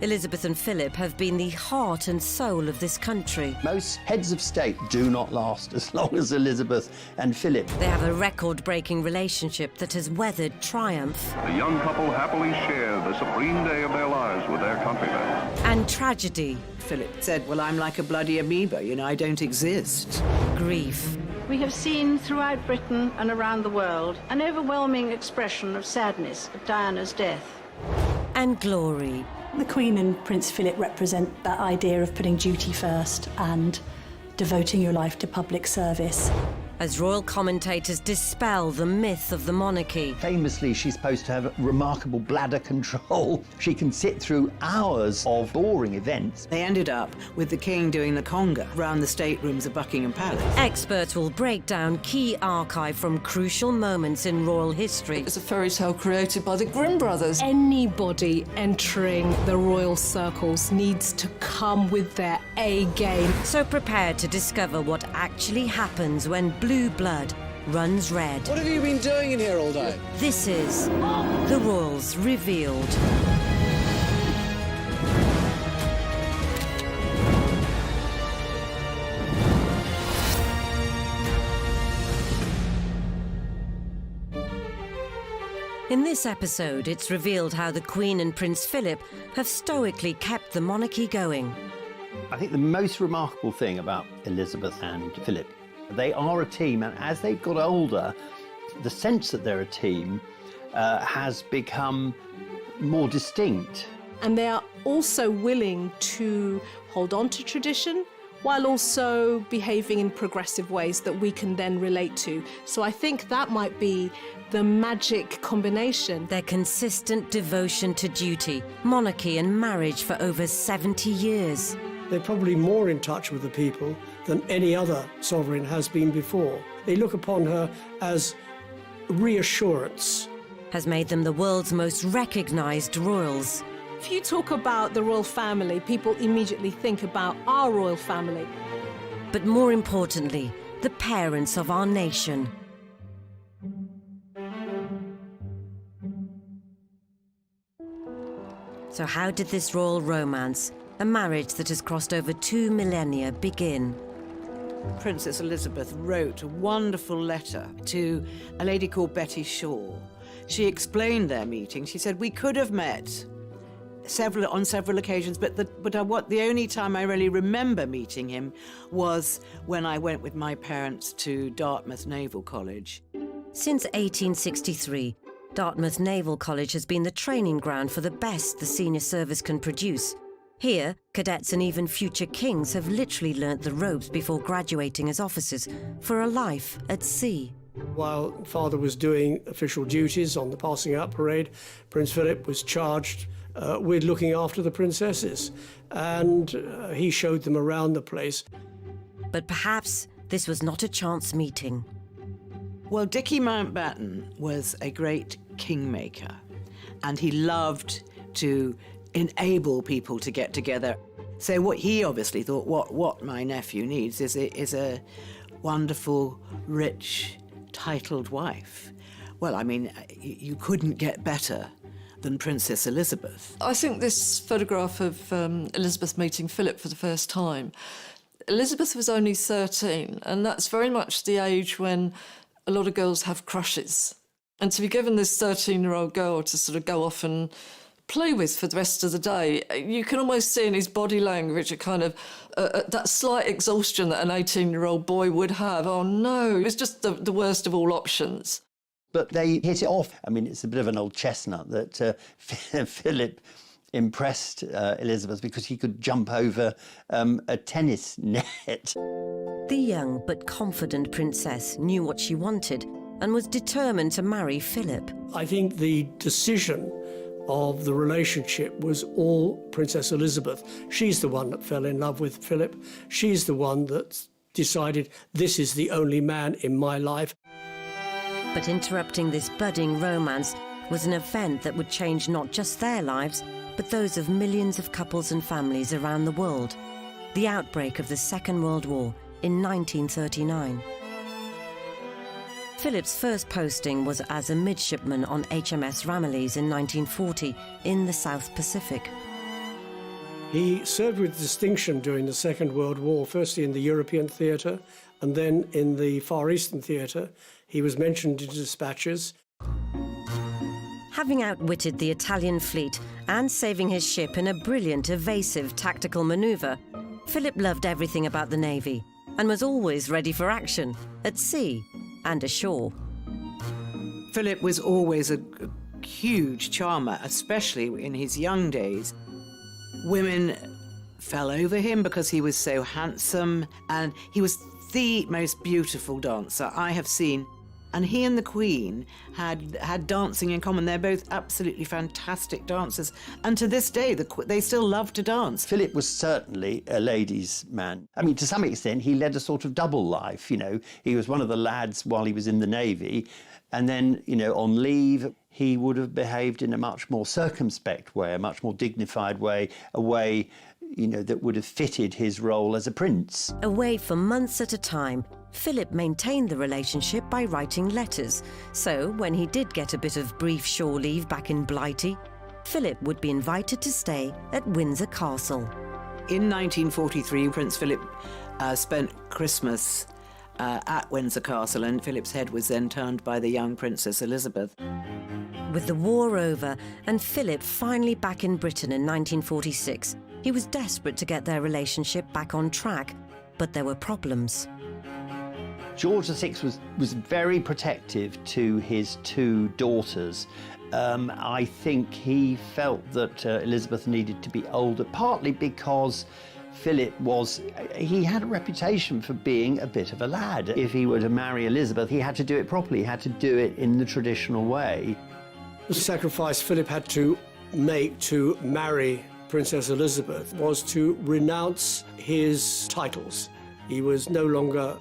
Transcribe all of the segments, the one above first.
Elizabeth and Philip have been the heart and soul of this country. Most heads of state do not last as long as Elizabeth and Philip. They have a record-breaking relationship that has weathered triumph. The young couple happily share the supreme day of their lives with their countrymen. And tragedy. Philip said, well, I'm like a bloody amoeba, I don't exist. Grief. We have seen throughout Britain and around the world an overwhelming expression of sadness at Diana's death. And glory. The Queen and Prince Philip represent that idea of putting duty first and devoting your life to public service. As royal commentators dispel the myth of the monarchy. Famously, she's supposed to have remarkable bladder control. She can sit through hours of boring events. They ended up with the king doing the conga around the staterooms of Buckingham Palace. Experts will break down key archive from crucial moments in royal history. It's a fairy tale created by the Grimm brothers. Anybody entering the royal circles needs to come with their A game. So prepare to discover what actually happens when blue blood runs red. What have you been doing in here all day? This is The Royals Revealed. In this episode, it's revealed how the Queen and Prince Philip have stoically kept the monarchy going. I think the most remarkable thing about Elizabeth and Philip, they are a team, and as they've got older, the sense that they're a team has become more distinct. And they are also willing to hold on to tradition while also behaving in progressive ways that we can then relate to. So I think that might be the magic combination. Their consistent devotion to duty, monarchy and marriage for over 70 years. They're probably more in touch with the people than any other sovereign has been before. They look upon her as reassurance. Has made them the world's most recognised royals. If you talk about the royal family, people immediately think about our royal family. But more importantly, the parents of our nation. So how did this royal romance, a marriage that has crossed over 2 millennia, begin? Princess Elizabeth wrote a wonderful letter to a lady called Betty Shaw. She explained their meeting. She said, we could have met on several occasions, but the only time I really remember meeting him was when I went with my parents to Dartmouth Naval College. Since 1863, Dartmouth Naval College has been the training ground for the best the senior service can produce. Here, cadets and even future kings have literally learnt the ropes before graduating as officers for a life at sea. While Father was doing official duties on the passing out parade, Prince Philip was charged with looking after the princesses, and he showed them around the place. But perhaps this was not a chance meeting. Well, Dickie Mountbatten was a great kingmaker, and he loved to enable people to get together. So what he obviously thought, what my nephew needs is a wonderful, rich, titled wife. Well, I mean, you couldn't get better than Princess Elizabeth. I think this photograph of Elizabeth meeting Philip for the first time, Elizabeth was only 13, and that's very much the age when a lot of girls have crushes. And to be given this 13-year-old girl to sort of go off and play with for the rest of the day, you can almost see in his body language a kind of that slight exhaustion that an 18-year-old boy would have. Oh no, it was just the worst of all options. But they hit it off. I mean, it's a bit of an old chestnut that Philip impressed Elizabeth because he could jump over a tennis net. The young but confident princess knew what she wanted and was determined to marry Philip. I think the decision of the relationship was all Princess Elizabeth. She's the one that fell in love with Philip. She's the one that decided, this is the only man in my life. But interrupting this budding romance was an event that would change not just their lives, but those of millions of couples and families around the world. The outbreak of the Second World War in 1939. Philip's first posting was as a midshipman on HMS Ramillies in 1940 in the South Pacific. He served with distinction during the Second World War, firstly in the European theatre and then in the Far Eastern theatre. He was mentioned in dispatches. Having outwitted the Italian fleet and saving his ship in a brilliant, evasive tactical manoeuvre, Philip loved everything about the Navy and was always ready for action, at sea and ashore. Philip was always a huge charmer, especially in his young days. Women fell over him because he was so handsome, and he was the most beautiful dancer I have seen. And he and the Queen had dancing in common. They're both absolutely fantastic dancers. And to this day, they still love to dance. Philip was certainly a ladies' man. I mean, to some extent, he led a sort of double life, you know. He was one of the lads while he was in the Navy. And then, you know, on leave, he would have behaved in a much more circumspect way, a much more dignified way, a way, you know, that would have fitted his role as a prince. Away for months at a time, Philip maintained the relationship by writing letters. So when he did get a bit of brief shore leave back in Blighty, Philip would be invited to stay at Windsor Castle. In 1943, Prince Philip spent Christmas at Windsor Castle, and Philip's head was then turned by the young Princess Elizabeth. With the war over and Philip finally back in Britain in 1946, he was desperate to get their relationship back on track, but there were problems. George VI was very protective to his two daughters. I think he felt that Elizabeth needed to be older, partly because Philip he had a reputation for being a bit of a lad. If he were to marry Elizabeth, he had to do it properly. He had to do it in the traditional way. The sacrifice Philip had to make to marry Princess Elizabeth was to renounce his titles. He was no longer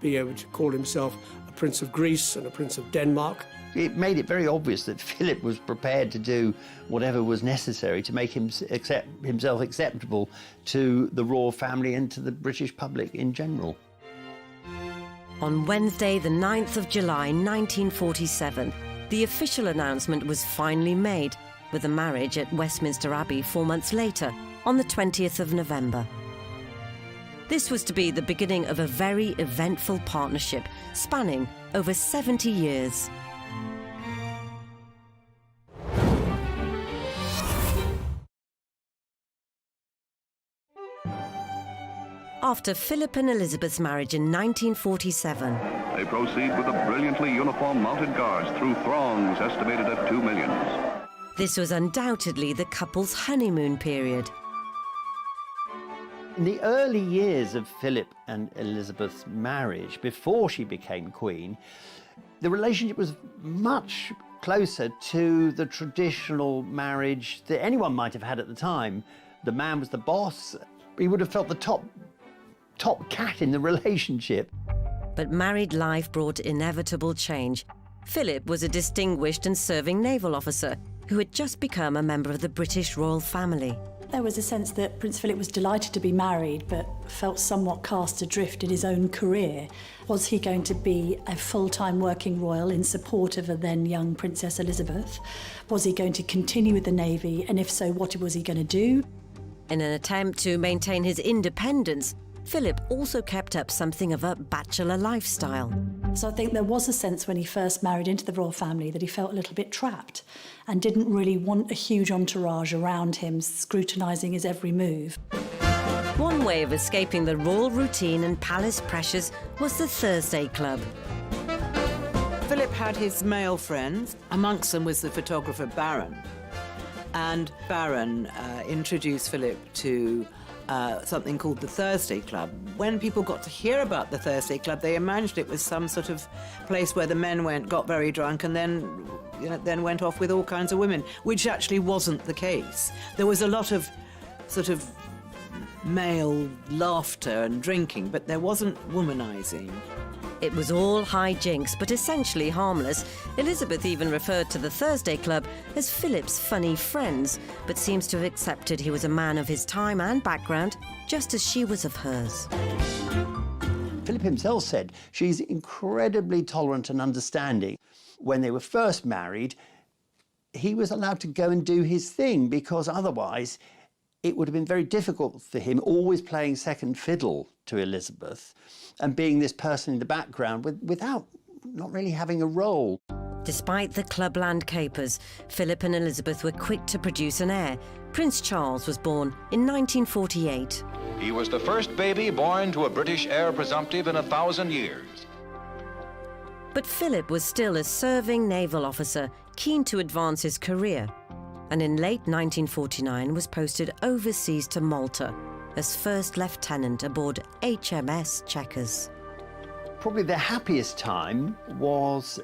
being able to call himself a Prince of Greece and a Prince of Denmark. It made it very obvious that Philip was prepared to do whatever was necessary to make himself acceptable to the royal family and to the British public in general. On Wednesday, the 9th of July, 1947, the official announcement was finally made, with a marriage at Westminster Abbey 4 months later, on the 20th of November. This was to be the beginning of a very eventful partnership spanning over 70 years. After Philip and Elizabeth's marriage in 1947, They proceed with a brilliantly uniformed mounted guards through throngs estimated at 2 millions. this was undoubtedly the couple's honeymoon period. In the early years of Philip and Elizabeth's marriage, before she became queen, the relationship was much closer to the traditional marriage that anyone might have had at the time. The man was the boss. He would have felt the top cat in the relationship. But married life brought inevitable change. Philip was a distinguished and serving naval officer who had just become a member of the British royal family. There was a sense that Prince Philip was delighted to be married, but felt somewhat cast adrift in his own career. Was he going to be a full-time working royal in support of a then young Princess Elizabeth? Was he going to continue with the Navy, and if so, what was he going to do? In an attempt to maintain his independence, Philip also kept up something of a bachelor lifestyle. So I think there was a sense when he first married into the royal family that he felt a little bit trapped and didn't really want a huge entourage around him scrutinising his every move. One way of escaping the royal routine and palace pressures was the Thursday Club. Philip had his male friends. Amongst them was the photographer Baron. And Baron introduced Philip to something called the Thursday Club. When people got to hear about the Thursday Club, they imagined it was some sort of place where the men got very drunk, and then went off with all kinds of women, which actually wasn't the case. There was a lot of sort of male laughter and drinking, but there wasn't womanizing. It was all high jinks, but essentially harmless. Elizabeth even referred to the Thursday Club as Philip's funny friends, but seems to have accepted he was a man of his time and background, just as she was of hers. Philip himself said she's incredibly tolerant and understanding. When they were first married, he was allowed to go and do his thing, because otherwise it would have been very difficult for him, always playing second fiddle to Elizabeth and being this person in the background without not really having a role. Despite the clubland capers, Philip and Elizabeth were quick to produce an heir. Prince Charles was born in 1948. He was the first baby born to a British heir presumptive in 1,000 years. But Philip was still a serving naval officer, keen to advance his career, and in late 1949 was posted overseas to Malta as first lieutenant aboard HMS Chequers. Probably the happiest time was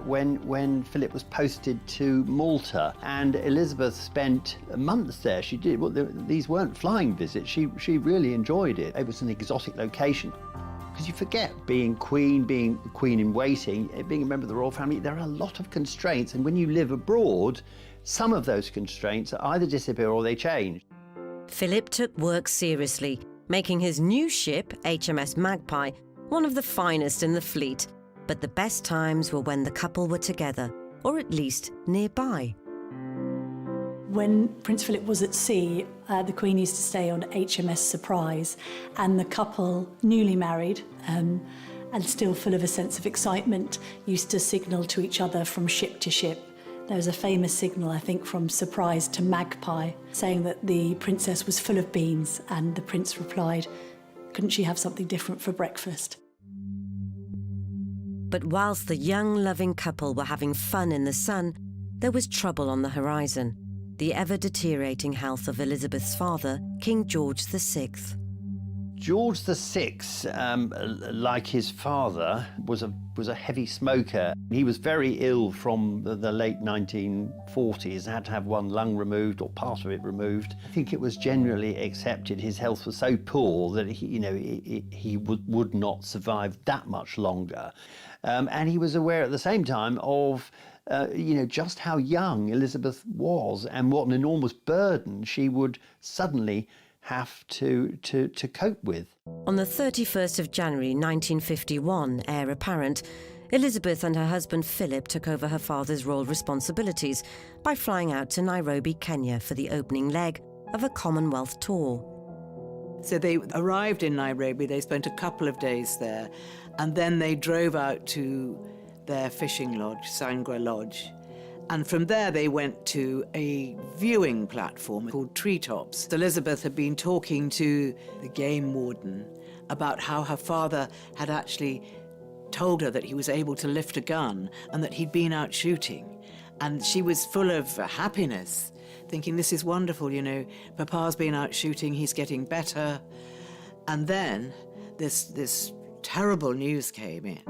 when Philip was posted to Malta, and Elizabeth spent months there. She did. Well, these weren't flying visits. She really enjoyed it. It was an exotic location. Because you forget, being queen in waiting, being a member of the royal family, there are a lot of constraints. And when you live abroad, some of those constraints either disappear or they change. Philip took work seriously, making his new ship, HMS Magpie, one of the finest in the fleet. But the best times were when the couple were together, or at least nearby. When Prince Philip was at sea, the Queen used to stay on HMS Surprise, and the couple, newly married and still full of a sense of excitement, used to signal to each other from ship to ship. There was a famous signal, I think, from Surprise to Magpie, saying that the princess was full of beans, and the prince replied, "Couldn't she have something different for breakfast?" But whilst the young, loving couple were having fun in the sun, there was trouble on the horizon. The ever-deteriorating health of Elizabeth's father, King George VI. George VI, like his father, was a heavy smoker. He was very ill from the late 1940s, had to have one lung removed or part of it removed. I think it was generally accepted his health was so poor that he would not survive that much longer. And he was aware at the same time of just how young Elizabeth was and what an enormous burden she would suddenly have to cope with. On the 31st of January 1951, heir apparent, Elizabeth and her husband Philip took over her father's royal responsibilities by flying out to Nairobi, Kenya for the opening leg of a Commonwealth tour. So they arrived in Nairobi, they spent a couple of days there, and then they drove out to their fishing lodge, Sangwa Lodge. And from there they went to a viewing platform called Treetops. Elizabeth had been talking to the game warden about how her father had actually told her that he was able to lift a gun and that he'd been out shooting. And she was full of happiness, thinking, this is wonderful, Papa's been out shooting, he's getting better. And then this terrible news came in.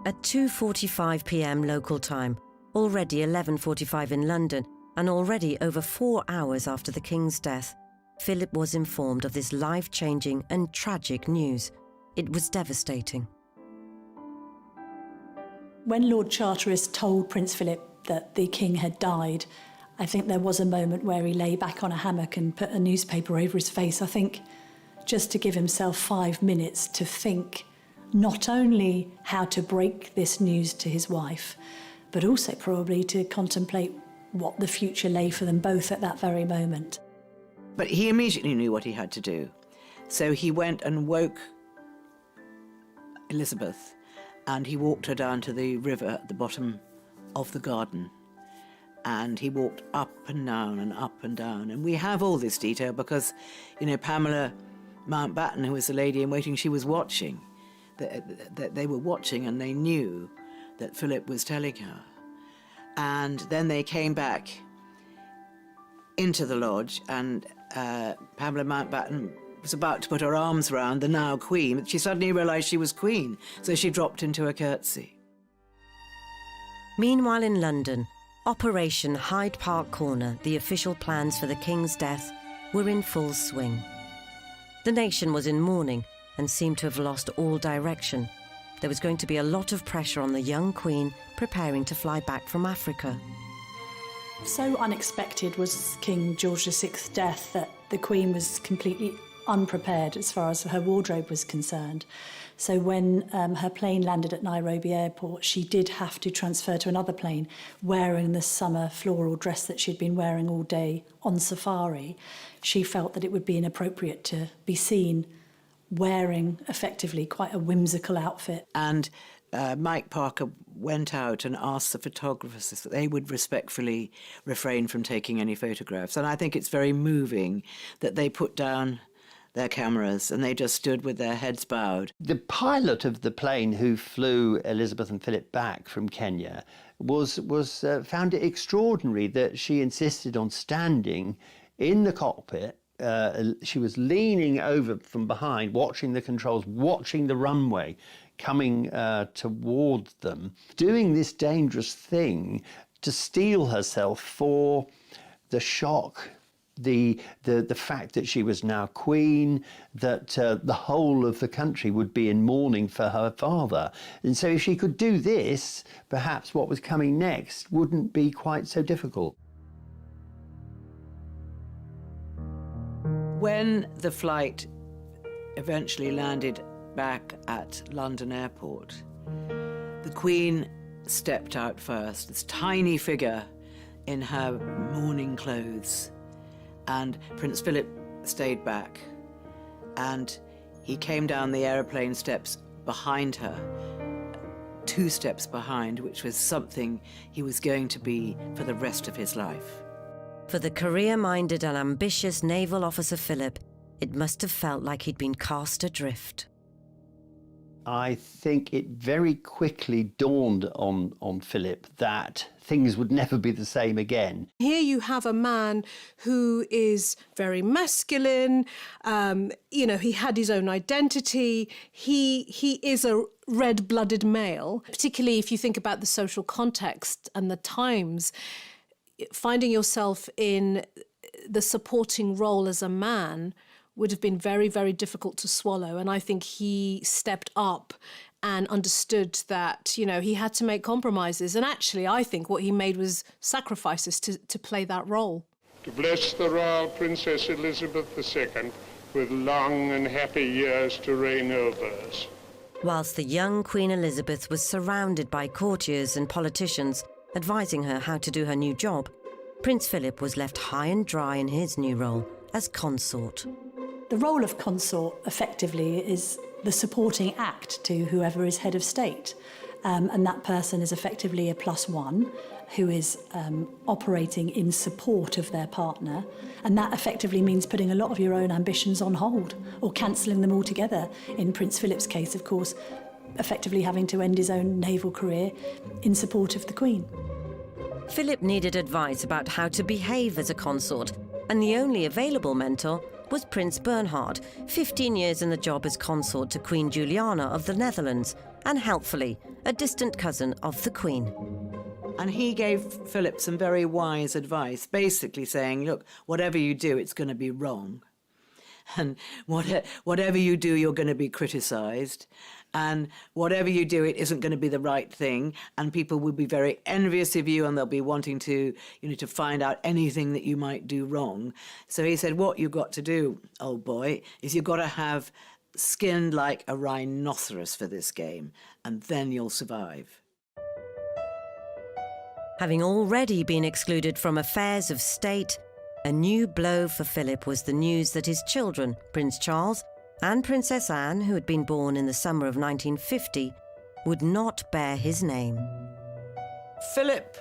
At 2:45 p.m. local time, already 11:45 in London, and already over 4 hours after the King's death, Philip was informed of this life-changing and tragic news. It was devastating. When Lord Charteris told Prince Philip that the King had died, I think there was a moment where he lay back on a hammock and put a newspaper over his face, I think, just to give himself 5 minutes to think not only how to break this news to his wife, but also probably to contemplate what the future lay for them both at that very moment. But he immediately knew what he had to do. So he went and woke Elizabeth, and he walked her down to the river at the bottom of the garden. And he walked up and down and up and down. And we have all this detail because, Pamela Mountbatten, who was the lady in waiting, she was watching. That they were watching and they knew that Philip was telling her. And then they came back into the lodge, and Pamela Mountbatten was about to put her arms round the now Queen, but she suddenly realised she was Queen, so she dropped into a curtsy. Meanwhile in London, Operation Hyde Park Corner, the official plans for the King's death, were in full swing. The nation was in mourning and seemed to have lost all direction. There was going to be a lot of pressure on the young Queen preparing to fly back from Africa. So unexpected was King George VI's death that the Queen was completely unprepared as far as her wardrobe was concerned. So when her plane landed at Nairobi airport, she did have to transfer to another plane wearing the summer floral dress that she'd been wearing all day on safari. She felt that it would be inappropriate to be seen wearing effectively quite a whimsical outfit. And Mike Parker went out and asked the photographers that they would respectfully refrain from taking any photographs. And I think it's very moving that they put down their cameras and they just stood with their heads bowed. The pilot of the plane who flew Elizabeth and Philip back from Kenya found it extraordinary that she insisted on standing in the cockpit. She was leaning over from behind, watching the controls, watching the runway coming towards them, doing this dangerous thing to steel herself for the shock, the fact that she was now queen, that the whole of the country would be in mourning for her father. And so if she could do this, perhaps what was coming next wouldn't be quite so difficult. When the flight eventually landed back at London Airport, the Queen stepped out first, this tiny figure in her mourning clothes, and Prince Philip stayed back, and he came down the aeroplane steps behind her, 2 steps behind, which was something he was going to be for the rest of his life. For the career-minded and ambitious naval officer Philip, it must have felt like he'd been cast adrift. I think it very quickly dawned on Philip that things would never be the same again. Here you have a man who is very masculine. He had his own identity. He is a red-blooded male, particularly if you think about the social context and the times. Finding yourself in the supporting role as a man would have been very, very difficult to swallow. And I think he stepped up and understood that, he had to make compromises. And actually, I think what he made was sacrifices to play that role. To bless the Royal Princess Elizabeth II with long and happy years to reign over us. Whilst the young Queen Elizabeth was surrounded by courtiers and politicians advising her how to do her new job, Prince Philip was left high and dry in his new role as consort. The role of consort, effectively, is the supporting act to whoever is head of state. And that person is effectively a +1 who is operating in support of their partner. And that effectively means putting a lot of your own ambitions on hold or cancelling them altogether. In Prince Philip's case, of course, effectively having to end his own naval career in support of the Queen. Philip needed advice about how to behave as a consort, and the only available mentor was Prince Bernhard, 15 years in the job as consort to Queen Juliana of the Netherlands, and helpfully, a distant cousin of the Queen. And he gave Philip some very wise advice, basically saying, look, whatever you do, it's going to be wrong. And whatever you do, you're going to be criticised. And whatever you do, it isn't going to be the right thing. And people will be very envious of you and they'll be wanting to, to find out anything that you might do wrong. So he said, what you've got to do, old boy, is you've got to have skin like a rhinoceros for this game, and then you'll survive. Having already been excluded from affairs of state, a new blow for Philip was the news that his children, Prince Charles and Princess Anne, who had been born in the summer of 1950, would not bear his name. Philip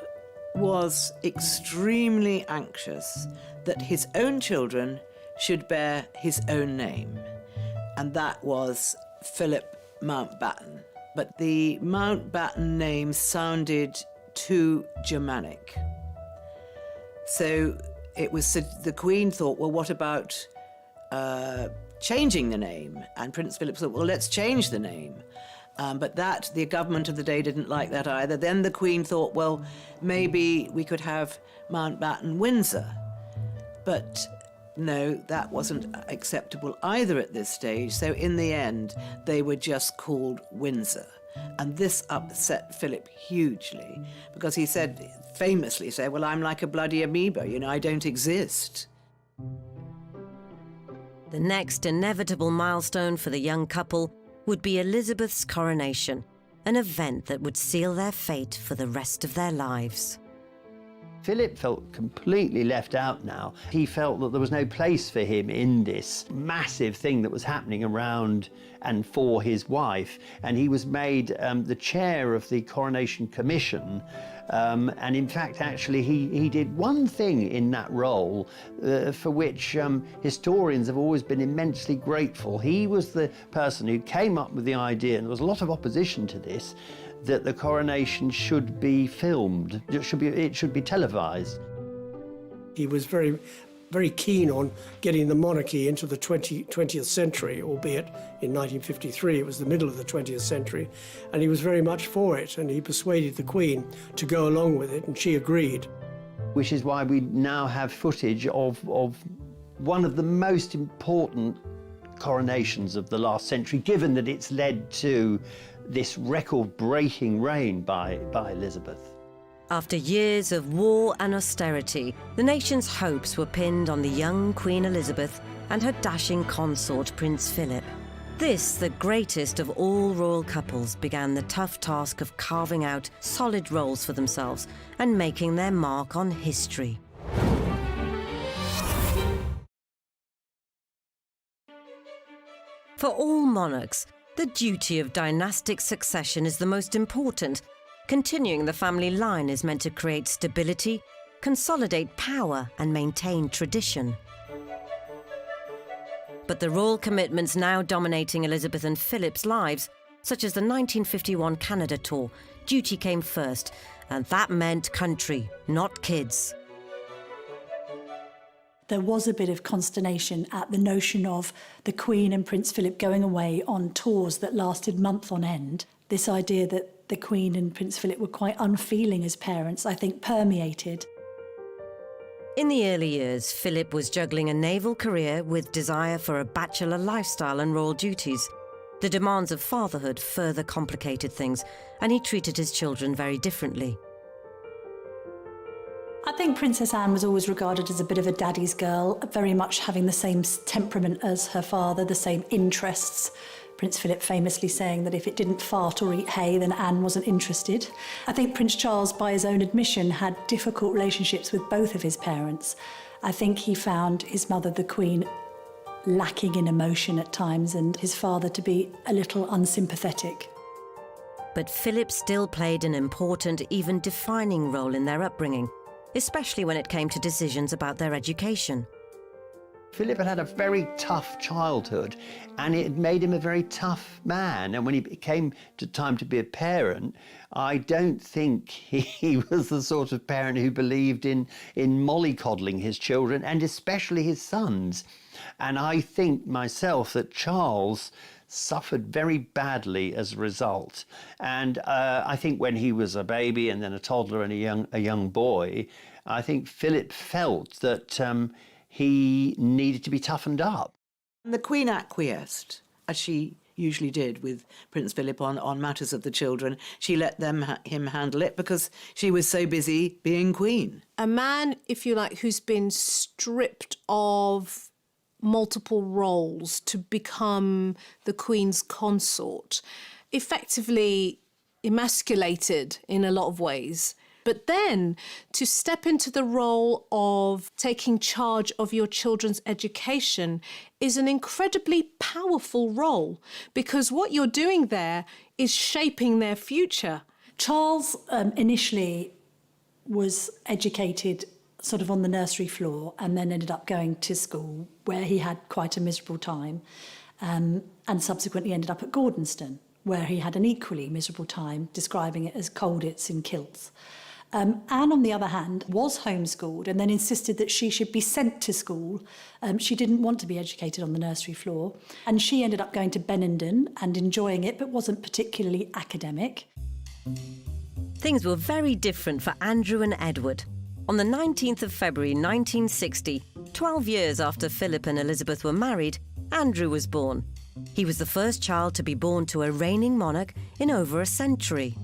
was extremely anxious that his own children should bear his own name, and that was Philip Mountbatten. But the Mountbatten name sounded too Germanic. So the Queen thought, well, what about changing the name? And Prince Philip thought, well, let's change the name. But the government of the day didn't like that either. Then the Queen thought, well, maybe we could have Mountbatten Windsor. But no, that wasn't acceptable either at this stage. So in the end, they were just called Windsor. And this upset Philip hugely, because he famously said, well, I'm like a bloody amoeba, I don't exist. The next inevitable milestone for the young couple would be Elizabeth's coronation, an event that would seal their fate for the rest of their lives. Philip felt completely left out now. He felt that there was no place for him in this massive thing that was happening around and for his wife. And he was made the chair of the Coronation Commission. And in fact, actually, he did one thing in that role for which historians have always been immensely grateful. He was the person who came up with the idea, and there was a lot of opposition to this, that the coronation should be filmed, it should be televised. He was very, very keen on getting the monarchy into the 20th century, albeit in 1953 it was the middle of the 20th century, and he was very much for it, and he persuaded the Queen to go along with it, and she agreed. Which is why we now have footage of one of the most important coronations of the last century, given that it's led to this record-breaking reign by Elizabeth. After years of war and austerity, the nation's hopes were pinned on the young Queen Elizabeth and her dashing consort, Prince Philip. This, the greatest of all royal couples, began the tough task of carving out solid roles for themselves and making their mark on history. For all monarchs, the duty of dynastic succession is the most important. Continuing the family line is meant to create stability, consolidate power, and maintain tradition. But the royal commitments now dominating Elizabeth and Philip's lives, such as the 1951 Canada tour, duty came first, and that meant country, not kids. There was a bit of consternation at the notion of the Queen and Prince Philip going away on tours that lasted months on end. This idea that the Queen and Prince Philip were quite unfeeling as parents, I think, permeated. In the early years, Philip was juggling a naval career with desire for a bachelor lifestyle and royal duties. The demands of fatherhood further complicated things, and he treated his children very differently. I think Princess Anne was always regarded as a bit of a daddy's girl, very much having the same temperament as her father, the same interests. Prince Philip famously saying that if it didn't fart or eat hay, then Anne wasn't interested. I think Prince Charles, by his own admission, had difficult relationships with both of his parents. I think he found his mother, the Queen, lacking in emotion at times, and his father to be a little unsympathetic. But Philip still played an important, even defining role in their upbringing, especially when it came to decisions about their education. Philip had a very tough childhood, and it made him a very tough man. And when he came to time to be a parent, I don't think he was the sort of parent who believed in mollycoddling his children, and especially his sons. And I think myself that Charles suffered very badly as a result. And I think when he was a baby and then a toddler and a young boy, I think Philip felt that he needed to be toughened up. The Queen acquiesced, as she usually did with Prince Philip on matters of the children. She let him handle it because she was so busy being Queen. A man, if you like, who's been stripped of multiple roles to become the Queen's consort, effectively emasculated in a lot of ways. But then to step into the role of taking charge of your children's education is an incredibly powerful role, because what you're doing there is shaping their future. Charles initially was educated sort of on the nursery floor and then ended up going to school where he had quite a miserable time, and subsequently ended up at Gordonston, where he had an equally miserable time, describing it as coldits in kilts. Anne, on the other hand, was homeschooled and then insisted that she should be sent to school. She didn't want to be educated on the nursery floor, and she ended up going to Benenden and enjoying it, but wasn't particularly academic. Things were very different for Andrew and Edward. On the 19th of February 1960, 12 years after Philip and Elizabeth were married, Andrew was born. He was the first child to be born to a reigning monarch in over a century.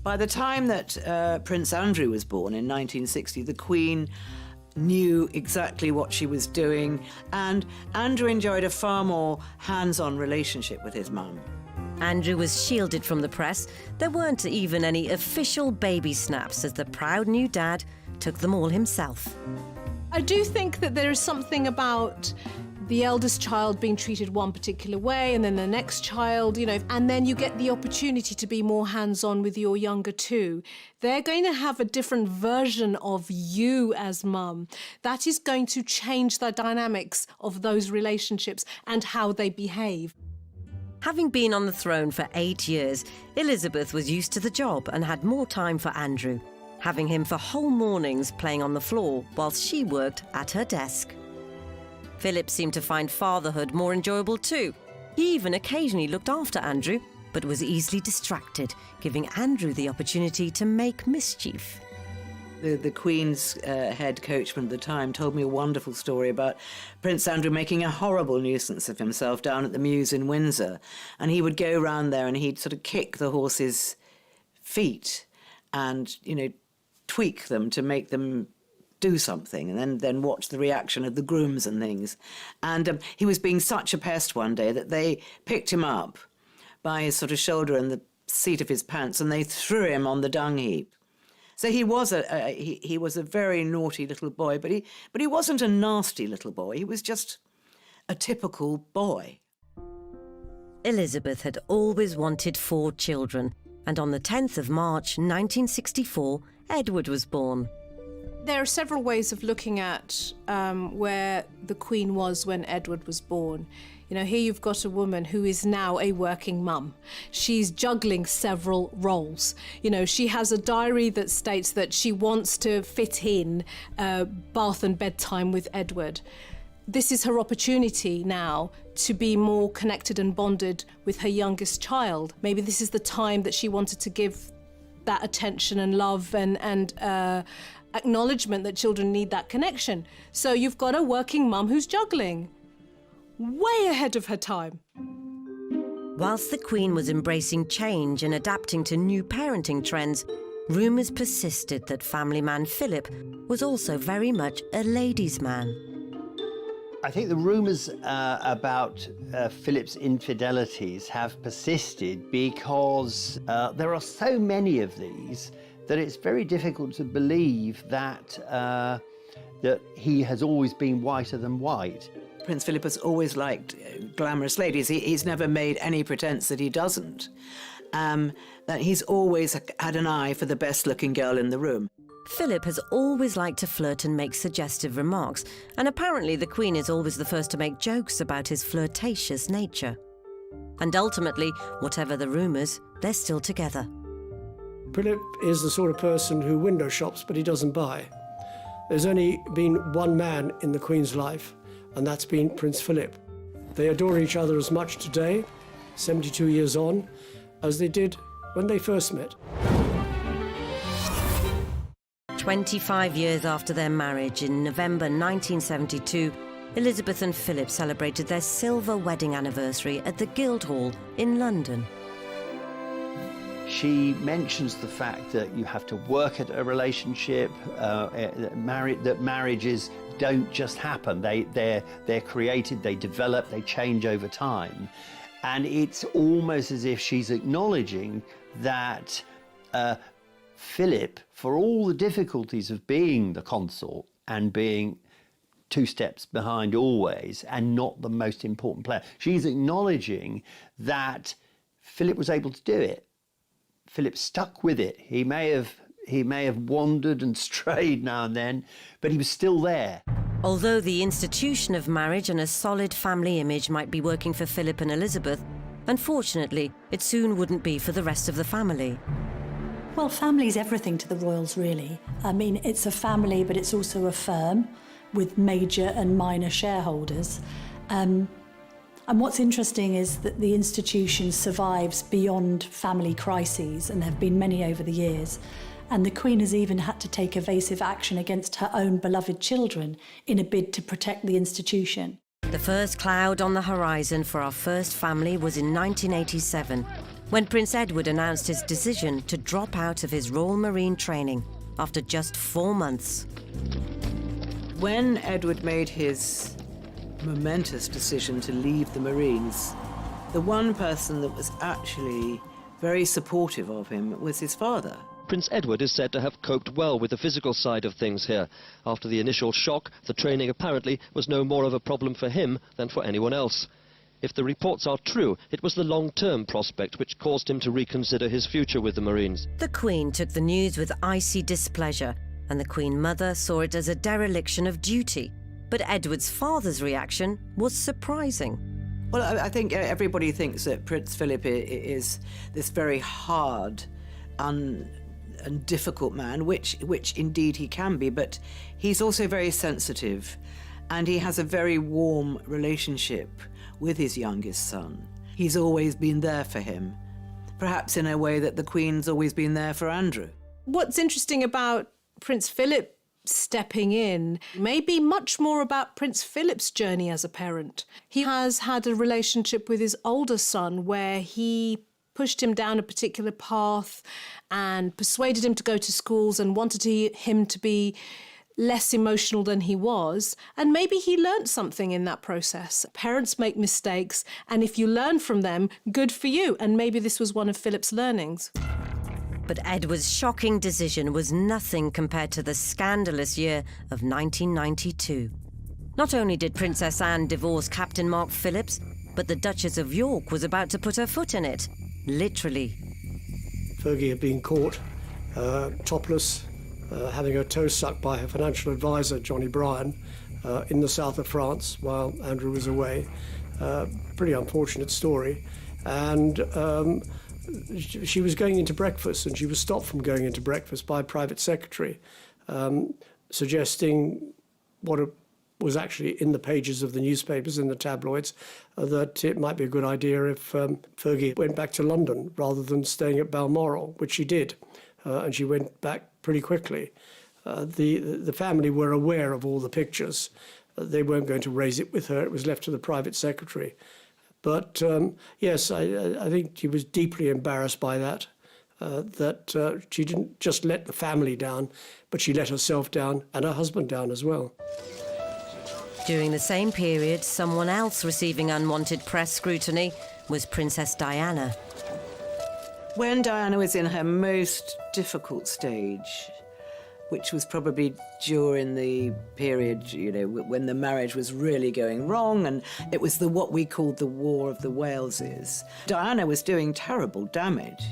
By the time that Prince Andrew was born in 1960, the Queen knew exactly what she was doing, and Andrew enjoyed a far more hands-on relationship with his mum. Andrew was shielded from the press. There weren't even any official baby snaps as the proud new dad took them all himself. I do think that there is something about the eldest child being treated one particular way and then the next child, and then you get the opportunity to be more hands-on with your younger two. They're going to have a different version of you as mum. That is going to change the dynamics of those relationships and how they behave. Having been on the throne for 8 years, Elizabeth was used to the job and had more time for Andrew, having him for whole mornings playing on the floor whilst she worked at her desk. Philip seemed to find fatherhood more enjoyable too. He even occasionally looked after Andrew, but was easily distracted, giving Andrew the opportunity to make mischief. The Queen's head coachman at the time told me a wonderful story about Prince Andrew making a horrible nuisance of himself down at the Mews in Windsor. And he would go round there and he'd sort of kick the horses' feet and, tweak them to make them do something, and then watch the reaction of the grooms and things. And he was being such a pest one day that they picked him up by his sort of shoulder and the seat of his pants, and they threw him on the dung heap. So he was a very naughty little boy, but he wasn't a nasty little boy. He was just a typical boy. Elizabeth had always wanted 4 children, and on the 10th of March 1964, Edward was born. There are several ways of looking at where the Queen was when Edward was born. Here you've got a woman who is now a working mum. She's juggling several roles. She has a diary that states that she wants to fit in bath and bedtime with Edward. This is her opportunity now to be more connected and bonded with her youngest child. Maybe this is the time that she wanted to give that attention and love and acknowledgement that children need that connection. So you've got a working mum who's juggling. Way ahead of her time. Whilst the Queen was embracing change and adapting to new parenting trends, rumours persisted that family man Philip was also very much a ladies' man. I think the rumours about Philip's infidelities have persisted because there are so many of these that it's very difficult to believe that he has always been whiter than white. Prince Philip has always liked glamorous ladies. He's never made any pretense that he doesn't. That he's always had an eye for the best-looking girl in the room. Philip has always liked to flirt and make suggestive remarks, and apparently the Queen is always the first to make jokes about his flirtatious nature. And ultimately, whatever the rumours, they're still together. Philip is the sort of person who window shops, but he doesn't buy. There's only been one man in the Queen's life, and that's been Prince Philip. They adore each other as much today, 72 years on, as they did when they first met. 25 years after their marriage, in November 1972, Elizabeth and Philip celebrated their silver wedding anniversary at the Guildhall in London. She mentions the fact that you have to work at a relationship, that marriages don't just happen. They're created, they develop, they change over time. And it's almost as if she's acknowledging that Philip, for all the difficulties of being the consort and being 2 steps behind always and not the most important player, she's acknowledging that Philip was able to do it. Philip stuck with it. He may have wandered and strayed now and then, but he was still there. Although the institution of marriage and a solid family image might be working for Philip and Elizabeth, unfortunately, it soon wouldn't be for the rest of the family. Well, family's everything to the royals, really. I mean, it's a family, but it's also a firm with major and minor shareholders. And what's interesting is that the institution survives beyond family crises, and there have been many over the years. And the Queen has even had to take evasive action against her own beloved children in a bid to protect the institution. The first cloud on the horizon for our first family was in 1987, when Prince Edward announced his decision to drop out of his Royal Marine training after just 4 months. When Edward made his momentous decision to leave the Marines, the one person that was actually very supportive of him was his father. Prince Edward is said to have coped well with the physical side of things here. After the initial shock, the training apparently was no more of a problem for him than for anyone else. If the reports are true, it was the long-term prospect which caused him to reconsider his future with the Marines. The Queen took the news with icy displeasure, and the Queen Mother saw it as a dereliction of duty. But Edward's father's reaction was surprising. Well, I think everybody thinks that Prince Philip is this very hard and difficult man, which indeed he can be, but he's also very sensitive, and he has a very warm relationship with his youngest son. He's always been there for him, perhaps in a way that the Queen's always been there for Andrew. What's interesting about Prince Philip stepping in may be much more about Prince Philip's journey as a parent. He has had a relationship with his older son where he pushed him down a particular path and persuaded him to go to schools and wanted him to be less emotional than he was. And maybe he learnt something in that process. Parents make mistakes, and if you learn from them, good for you. And maybe this was one of Philip's learnings. But Edward's shocking decision was nothing compared to the scandalous year of 1992. Not only did Princess Anne divorce Captain Mark Phillips, but the Duchess of York was about to put her foot in it. Literally. Fergie had been caught topless, having her toe sucked by her financial advisor, Johnny Bryan, in the south of France while Andrew was away. Pretty unfortunate story. And she was going into breakfast, and she was stopped from going into breakfast by a private secretary, suggesting what was actually in the pages of the newspapers, in the tabloids, that it might be a good idea if Fergie went back to London rather than staying at Balmoral, which she did, and she went back pretty quickly. The family were aware of all the pictures. They weren't going to raise it with her. It was left to the private secretary. But yes, I think she was deeply embarrassed by that, that she didn't just let the family down, but she let herself down and her husband down as well. During the same period, someone else receiving unwanted press scrutiny was Princess Diana. When Diana was in her most difficult stage, which was probably during the period, when the marriage was really going wrong, and it was what we called the War of the Waleses. Diana was doing terrible damage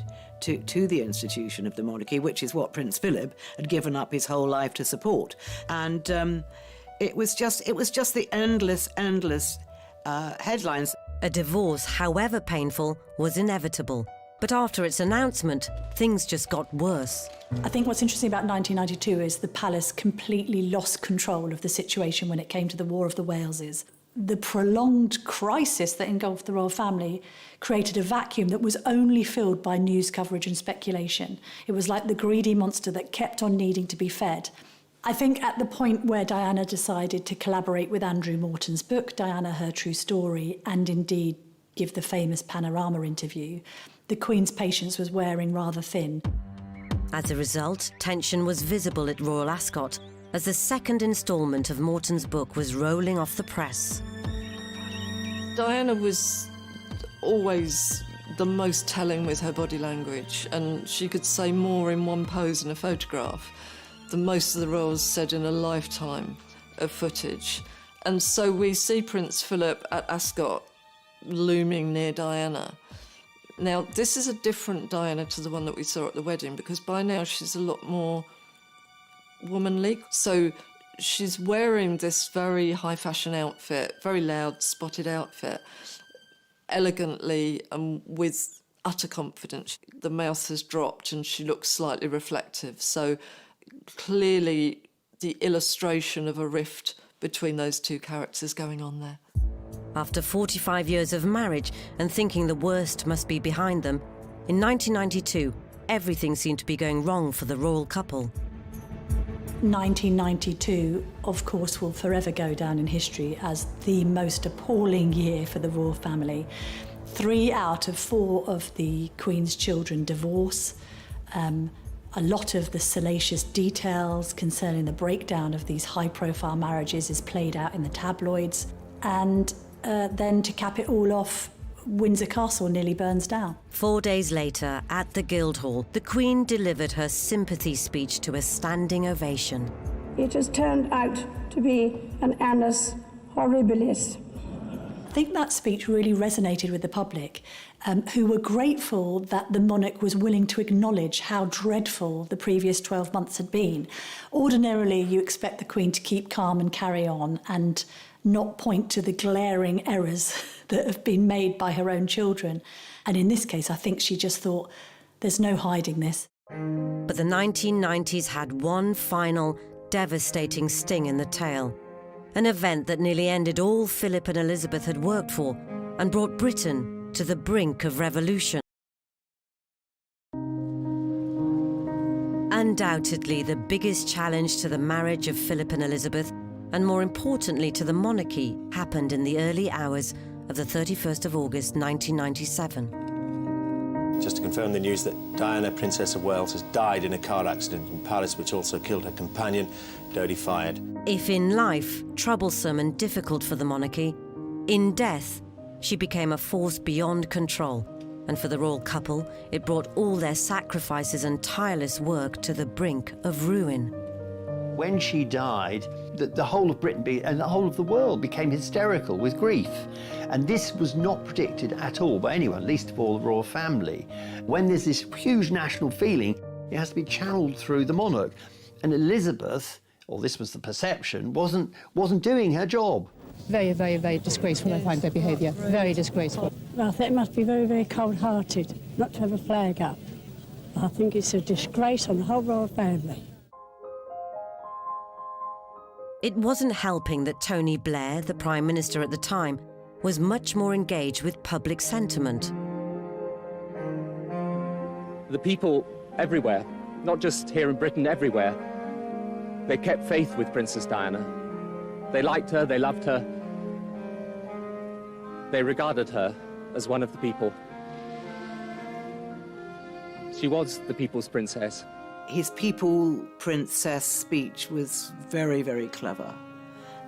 to the institution of the monarchy, which is what Prince Philip had given up his whole life to support. And it was just the endless headlines. A divorce, however painful, was inevitable. But after its announcement, things just got worse. I think what's interesting about 1992 is the palace completely lost control of the situation when it came to the War of the Waleses. The prolonged crisis that engulfed the royal family created a vacuum that was only filled by news coverage and speculation. It was like the greedy monster that kept on needing to be fed. I think at the point where Diana decided to collaborate with Andrew Morton's book, Diana, Her True Story, and indeed give the famous Panorama interview, the Queen's patience was wearing rather thin. As a result, tension was visible at Royal Ascot as the second instalment of Morton's book was rolling off the press. Diana was always the most telling with her body language, and she could say more in one pose in a photograph than most of the royals said in a lifetime of footage. And so we see Prince Philip at Ascot looming near Diana. Now, this is a different Diana to the one that we saw at the wedding, because by now she's a lot more womanly. So she's wearing this very high fashion outfit, very loud, spotted outfit, elegantly and with utter confidence. The mouth has dropped and she looks slightly reflective. So clearly the illustration of a rift between those two characters going on there. After 45 years of marriage and thinking the worst must be behind them, in 1992, everything seemed to be going wrong for the royal couple. 1992, of course, will forever go down in history as the most appalling year for the royal family. 3 out of 4 of the Queen's children divorce. A lot of the salacious details concerning the breakdown of these high-profile marriages is played out in the tabloids. And then to cap it all off, Windsor Castle nearly burns down. 4 days later, at the Guildhall, the Queen delivered her sympathy speech to a standing ovation. It has turned out to be an annus horribilis. I think that speech really resonated with the public, who were grateful that the monarch was willing to acknowledge how dreadful the previous 12 months had been. Ordinarily, you expect the Queen to keep calm and carry on and not point to the glaring errors that have been made by her own children. And in this case, I think she just thought, there's no hiding this. But the 1990s had one final, devastating sting in the tail. An event that nearly ended all Philip and Elizabeth had worked for and brought Britain to the brink of revolution. Undoubtedly, the biggest challenge to the marriage of Philip and Elizabeth, and more importantly to the monarchy, happened in the early hours of the 31st of August 1997. Just to confirm the news that Diana, Princess of Wales, has died in a car accident in Paris, which also killed her companion, Dodi Fayed. If in life troublesome and difficult for the monarchy, in death she became a force beyond control, and for the royal couple it brought all their sacrifices and tireless work to the brink of ruin. When she died, the whole of Britain and the whole of the world became hysterical with grief. And this was not predicted at all by anyone, least of all the royal family. When there's this huge national feeling, it has to be channeled through the monarch. And Elizabeth, or this was the perception, wasn't doing her job. Very, very, very disgraceful, I find their behaviour. Very disgraceful. Well, I think it must be very, very cold-hearted not to have a flag up. I think it's a disgrace on the whole royal family. It wasn't helping that Tony Blair, the Prime Minister at the time, was much more engaged with public sentiment. The people everywhere, not just here in Britain, everywhere, they kept faith with Princess Diana. They liked her, they loved her. They regarded her as one of the people. She was the people's princess. His people princess speech was very, very clever.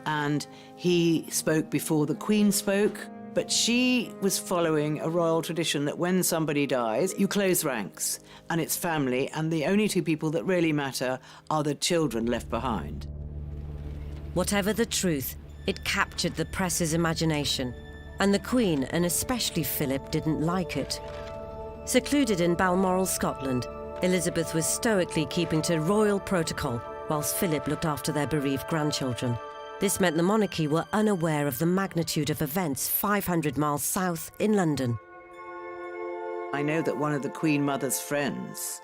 And he spoke before the Queen spoke, but she was following a royal tradition that when somebody dies, you close ranks, and it's family, and the only two people that really matter are the children left behind. Whatever the truth, it captured the press's imagination, and the Queen, and especially Philip, didn't like it. Secluded in Balmoral, Scotland, Elizabeth was stoically keeping to royal protocol, whilst Philip looked after their bereaved grandchildren. This meant the monarchy were unaware of the magnitude of events 500 miles south in London. I know that one of the Queen Mother's friends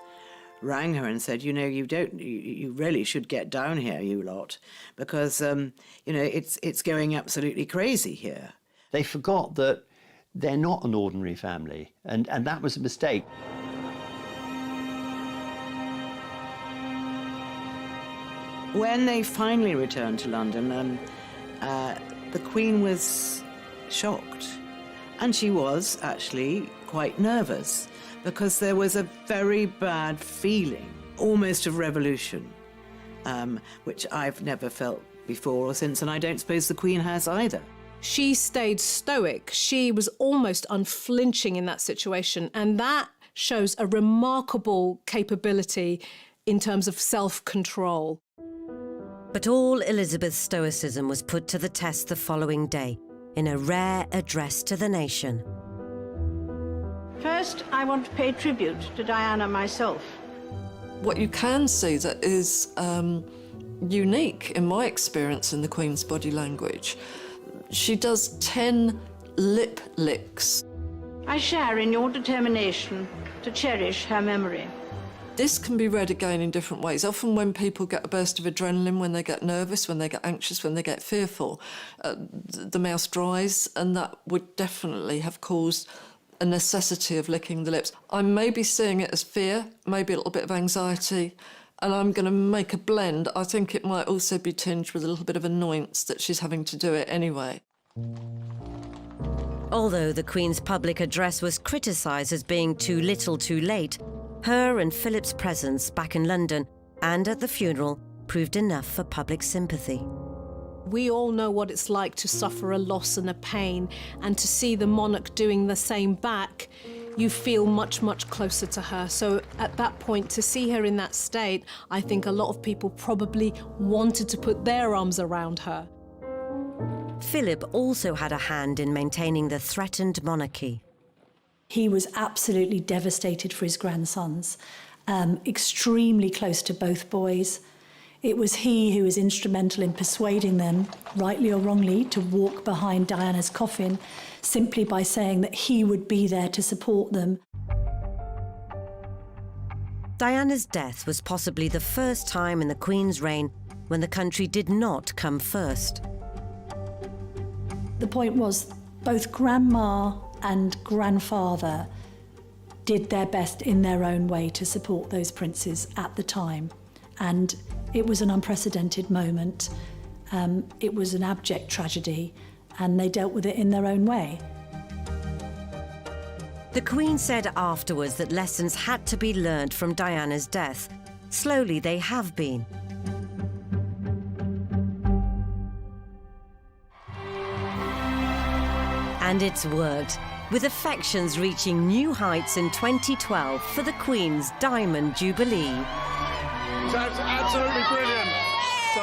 rang her and said, you know, you really should get down here, you lot, because, you know, it's going absolutely crazy here. They forgot that they're not an ordinary family, and that was a mistake. When they finally returned to London, the Queen was shocked. And she was actually quite nervous because there was a very bad feeling, almost of revolution, which I've never felt before or since, and I don't suppose the Queen has either. She stayed stoic. She was almost unflinching in that situation, and that shows a remarkable capability in terms of self-control. But all Elizabeth's stoicism was put to the test the following day, in a rare address to the nation. First, I want to pay tribute to Diana myself. What you can see that is unique in my experience in the Queen's body language, she does 10 lip licks. I share in your determination to cherish her memory. This can be read again in different ways. Often when people get a burst of adrenaline, when they get nervous, when they get anxious, when they get fearful, the mouth dries, and that would definitely have caused a necessity of licking the lips. I may be seeing it as fear, maybe a little bit of anxiety, and I'm going to make a blend. I think it might also be tinged with a little bit of annoyance that she's having to do it anyway. Although the Queen's public address was criticised as being too little too late, Her and Philip's presence back in London and at the funeral proved enough for public sympathy. We all know what it's like to suffer a loss and a pain, and to see the monarch doing the same back, you feel much, much closer to her. So at that point, to see her in that state, I think a lot of people probably wanted to put their arms around her. Philip also had a hand in maintaining the threatened monarchy. He was absolutely devastated for his grandsons, extremely close to both boys. It was he who was instrumental in persuading them, rightly or wrongly, to walk behind Diana's coffin, simply by saying that he would be there to support them. Diana's death was possibly the first time in the Queen's reign when the country did not come first. The point was, both Grandma and Grandfather did their best in their own way to support those princes at the time. And it was an unprecedented moment. It was an abject tragedy, and they dealt with it in their own way. The Queen said afterwards that lessons had to be learned from Diana's death. Slowly, they have been. And it's worked, with affections reaching new heights in 2012 for the Queen's Diamond Jubilee. That's absolutely brilliant. So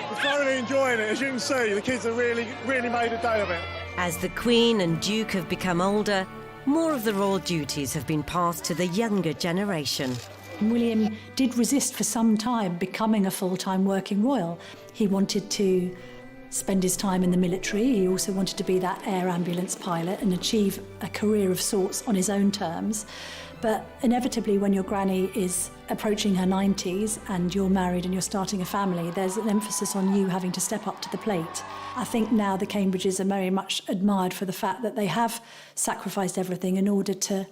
we're thoroughly enjoying it. As you can see, the kids have really made a day of it. As the Queen and Duke have become older, more of the royal duties have been passed to the younger generation. William did resist for some time becoming a full-time working royal. He wanted to spend his time in the military. He also wanted to be that air ambulance pilot and achieve a career of sorts on his own terms. But inevitably, when your granny is approaching her 90s and you're married and you're starting a family, there's an emphasis on you having to step up to the plate. I think now the Cambridges are very much admired for the fact that they have sacrificed everything in order to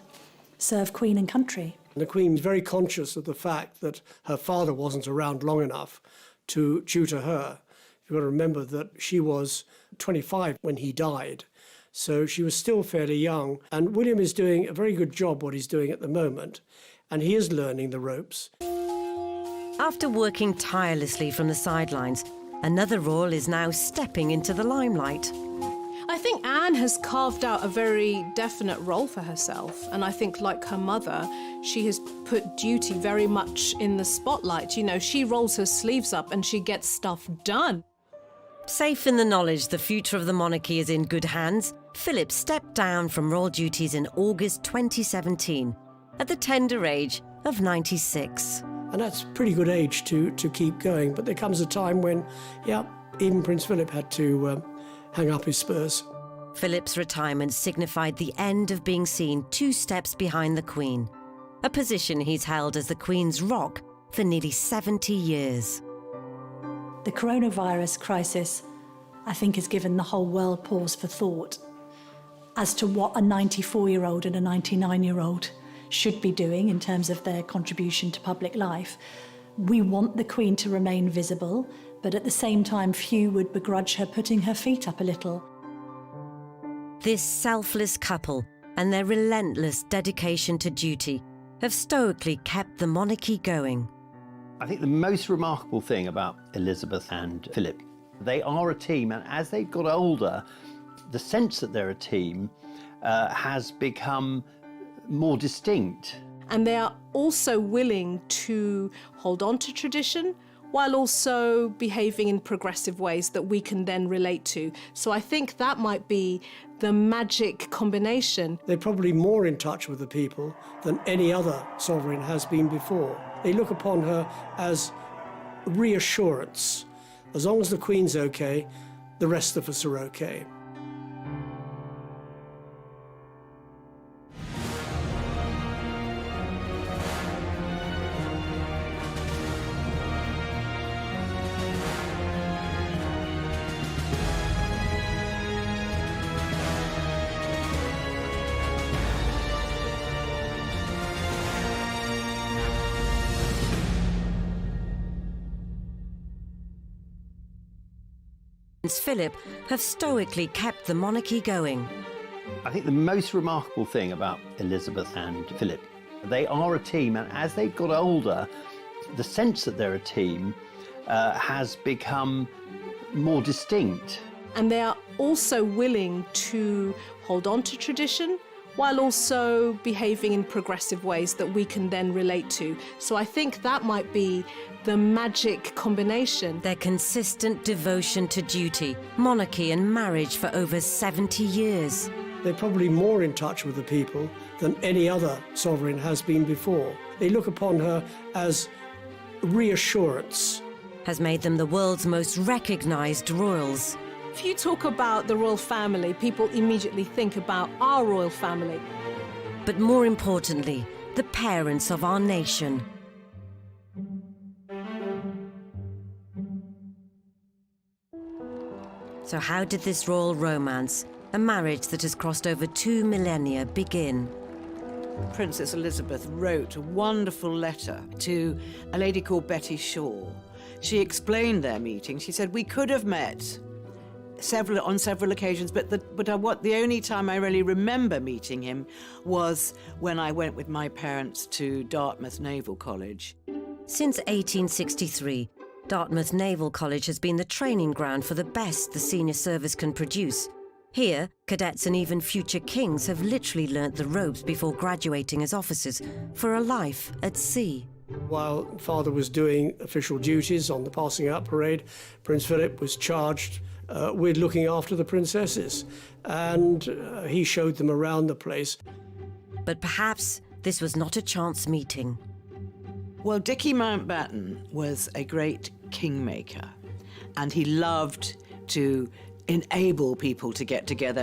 serve Queen and country. The Queen's very conscious of the fact that her father wasn't around long enough to tutor her. You've got to remember that she was 25 when he died. So she was still fairly young, and William is doing a very good job what he's doing at the moment, and he is learning the ropes. After working tirelessly from the sidelines, another royal is now stepping into the limelight. I think Anne has carved out a very definite role for herself, and I think, like her mother, she has put duty very much in the spotlight. You know, she rolls her sleeves up and she gets stuff done. Safe in the knowledge the future of the monarchy is in good hands, Philip stepped down from royal duties in August 2017 at the tender age of 96. And that's a pretty good age to keep going, but there comes a time when, yeah, even Prince Philip had to hang up his spurs. Philip's retirement signified the end of being seen 2 steps behind the Queen, a position he's held as the Queen's rock for nearly 70 years. The coronavirus crisis, I think, has given the whole world pause for thought as to what a 94-year-old and a 99-year-old should be doing in terms of their contribution to public life. We want the Queen to remain visible, but at the same time, few would begrudge her putting her feet up a little. This selfless couple and their relentless dedication to duty have stoically kept the monarchy going. I think the most remarkable thing about Elizabeth and Philip, they are a team, and as they've got older, the sense that they're a team has become more distinct. And they are also willing to hold on to tradition while also behaving in progressive ways that we can then relate to. So I think that might be the magic combination. They're probably more in touch with the people than any other sovereign has been before. They look upon her as reassurance. As long as the Queen's okay, the rest of us are okay. Philip have stoically kept the monarchy going. I think the most remarkable thing about Elizabeth and Philip, They are a team, and as they've got older, the sense that they're a team has become more distinct. And they are also willing to hold on to tradition while also behaving in progressive ways that we can then relate to. So I think that might be the magic combination. Their consistent devotion to duty, monarchy and marriage for over 70 years. They're probably more in touch with the people than any other sovereign has been before. They look upon her as reassurance. Has made them the world's most recognised royals. If you talk about the royal family, people immediately think about our royal family. But more importantly, the parents of our nation. So how did this royal romance, a marriage that has crossed over 2 millennia, begin? Princess Elizabeth wrote a wonderful letter to a lady called Betty Shaw. She explained their meeting. She said, we could have met on several occasions, but the only time I really remember meeting him was when I went with my parents to Dartmouth Naval College. Since 1863, Dartmouth Naval College has been the training ground for the best the senior service can produce. Here, cadets and even future kings have literally learnt the ropes before graduating as officers for a life at sea. While Father was doing official duties on the passing out parade, Prince Philip was charged with looking after the princesses, and he showed them around the place. But perhaps this was not a chance meeting. Well, Dickie Mountbatten was a great kingmaker, and he loved to enable people to get together.